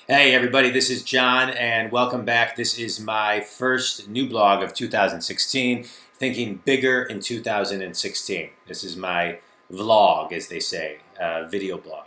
Hey everybody, this is John and welcome back. This is my first new blog of 2016, Thinking Bigger in 2016. This is my vlog, as they say, video blog.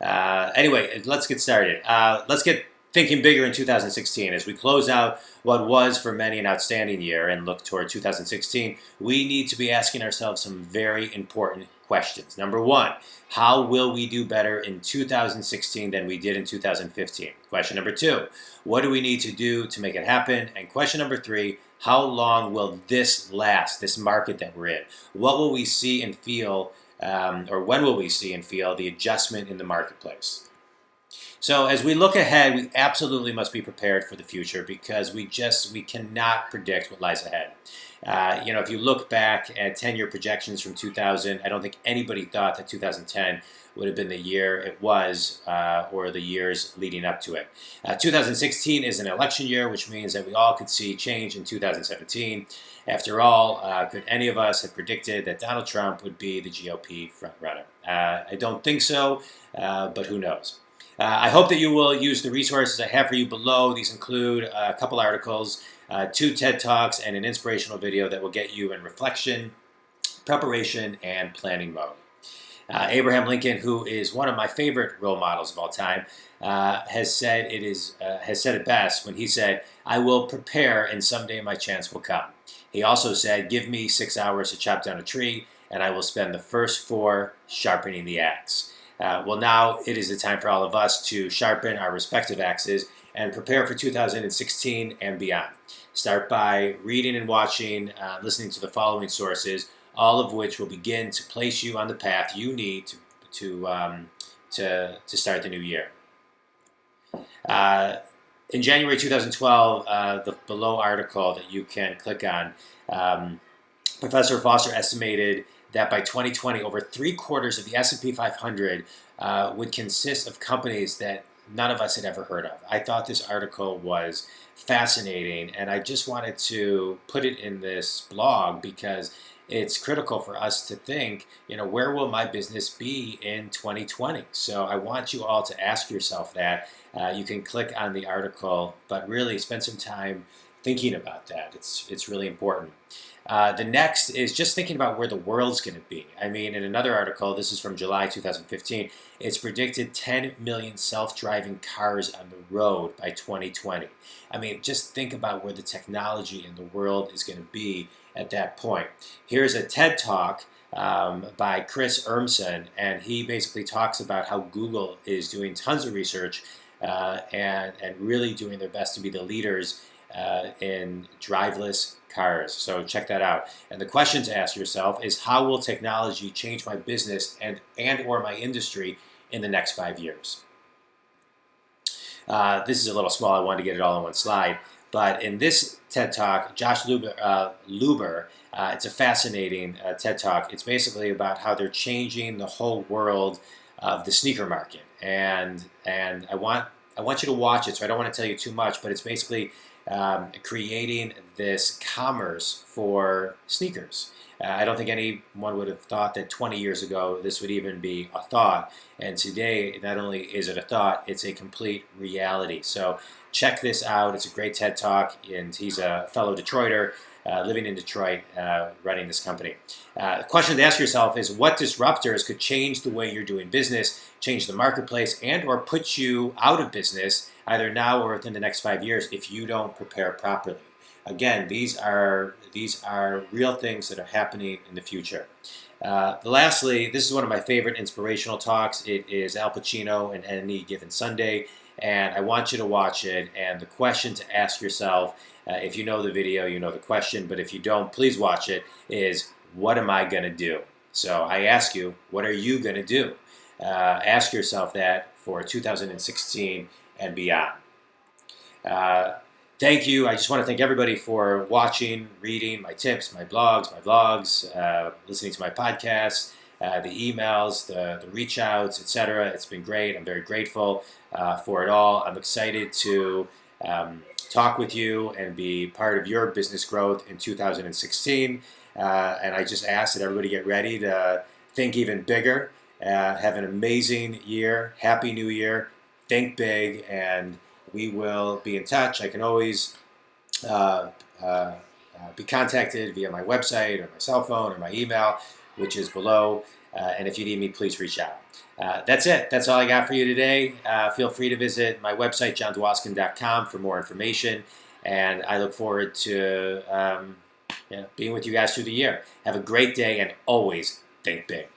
Anyway, let's get started. Let's get thinking bigger in 2016. As we close out what was for many an outstanding year and look toward 2016, we need to be asking ourselves some very important questions. Number one, how will we do better in 2016 than we did in 2015? Question number two, what do we need to do to make it happen? And question number three, how long will this last, this market that we're in? What will we see and feel or when will we see and feel the adjustment in the marketplace? So as we look ahead, we absolutely must be prepared for the future because we cannot predict what lies ahead. If you look back at 10-year projections from 2000, I don't think anybody thought that 2010 would have been the year it was or the years leading up to it. 2016 is an election year, which means that we all could see change in 2017. After all, could any of us have predicted that Donald Trump would be the GOP frontrunner? I don't think so, but who knows? I hope that you will use the resources I have for you below. These include a couple articles, 2 TED Talks, and an inspirational video that will get you in reflection, preparation, and planning mode. Abraham Lincoln, who is one of my favorite role models of all time, has said it best when he said, "I will prepare, and someday my chance will come." He also said, "Give me 6 hours to chop down a tree, and I will spend the first 4 sharpening the axe." Well, now it is the time for all of us to sharpen our respective axes and prepare for 2016 and beyond. Start by reading and watching, listening to the following sources, all of which will begin to place you on the path you need to start the new year. In January 2012, the below article that you can click on, Professor Foster estimated that by 2020, over 3/4 of the S&P 500 would consist of companies that none of us had ever heard of. I thought this article was fascinating, and I just wanted to put it in this blog because it's critical for us to think, where will my business be in 2020? So I want you all to ask yourself that. You can click on the article, but really spend some time thinking about that. It's really important. The next is just thinking about where the world's going to be. I mean, in another article, this is from July 2015, it's predicted 10 million self-driving cars on the road by 2020. I mean, just think about where the technology in the world is going to be at that point. Here's a TED Talk by Chris Urmson, and he basically talks about how Google is doing tons of research and really doing their best to be the leaders in driveless cars. So check that out. And the question to ask yourself is, how will technology change my business and or my industry in the next 5 years? This is a little small. I wanted to get it all in one slide. But in this TED Talk, Josh Luber, it's a fascinating TED Talk. It's basically about how they're changing the whole world of the sneaker market. And I want you to watch it, so I don't want to tell you too much, but it's basically creating this commerce for sneakers. I don't think anyone would have thought that 20 years ago this would even be a thought. And today, not only is it a thought, it's a complete reality. So check this out. It's a great TED Talk, and he's a fellow Detroiter living in Detroit, running this company. The question to ask yourself is, what disruptors could change the way you're doing business, change the marketplace, and or put you out of business either now or within the next 5 years if you don't prepare properly? Again, these are real things that are happening in the future. Lastly, this is one of my favorite inspirational talks. It is Al Pacino in Any Given Sunday, and I want you to watch it. And the question to ask yourself, if you know the video, you know the question, but if you don't, please watch it, is, what am I going to do? So I ask you, what are you going to do? Ask yourself that for 2016 and beyond. Thank you. I just want to thank everybody for watching, reading my tips, my blogs, listening to my podcasts, the emails, the reach outs, etc. It's been great. I'm very grateful for it all. I'm excited to talk with you and be part of your business growth in 2016. And I just ask that everybody get ready to think even bigger. Have an amazing year. Happy New Year. think big, and we will be in touch. I can always uh, be contacted via my website or my cell phone or my email, which is below. And if you need me, please reach out. That's it. That's all I got for you today. Feel free to visit my website, johndwoskin.com, for more information. And I look forward to being with you guys through the year. Have a great day, and always think big.